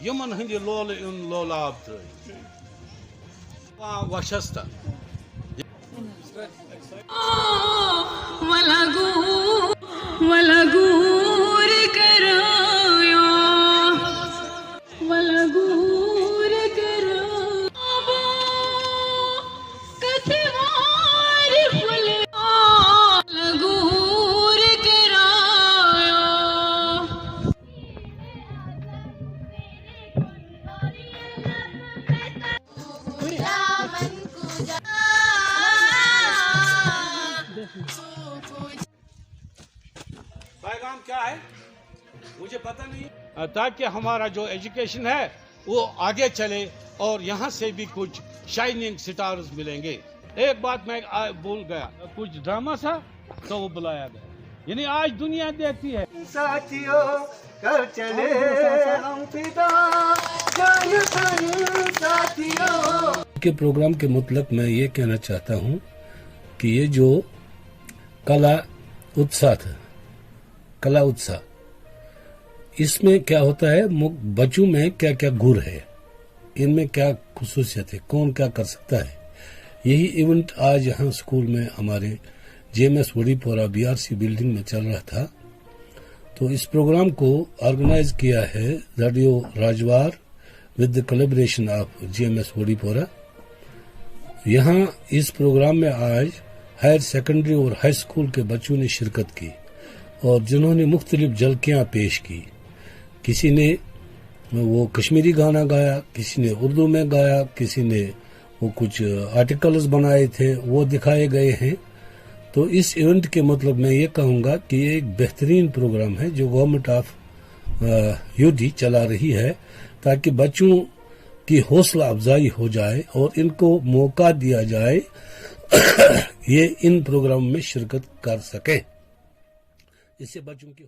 Yemen हंदी लोल इन लोलाब वशस्ता वलगूर कराया वलगूर कराया कथवार फुल वलगूर कराया पैगाम क्या है मुझे पता नहीं, ताकि हमारा जो एजुकेशन है वो आगे चले और यहाँ से भी कुछ शाइनिंग स्टार्स मिलेंगे। एक बात मैं भूल गया, कुछ ड्रामा था तो वो बुलाया गया, यानी आज दुनिया देखती है। साथियों कर चले हम फिदा जान पर साथियों के प्रोग्राम के मतलब मैं ये कहना चाहता हूँ कि ये जो कला उत्साह था, कला उत्साह, इसमें क्या होता है, बच्चों में क्या क्या गुण है, इनमें क्या खुसूसियत है, कौन क्या कर सकता है, यही इवेंट आज यहाँ स्कूल में हमारे JMS वड़ीपोरा BRC बिल्डिंग में चल रहा था। तो इस प्रोग्राम को ऑर्गेनाइज किया है radio राजवार with the collaboration of JMS वड़ीपोरा। यहाँ इस प्रोग्राम में आज हायर सेकेंडरी और हाई स्कूल के बच्चों ने शिरकत की और जिन्होंने मुख्तलिफ झलकियाँ पेश की। किसी ने वो कश्मीरी गाना गाया, किसी ने उर्दू में गाया, किसी ने वो कुछ आर्टिकल्स बनाए थे वो दिखाए गए हैं। तो इस इवेंट के मतलब मैं ये कहूँगा कि ये एक बेहतरीन प्रोग्राम है जो गवर्नमेंट ऑफ UD चला रही है, ताकि बच्चों की हौसला अफजाई हो जाए और इनको मौका दिया जाए ये इन प्रोग्राम में शिरकत कर सके, इससे बच्चों की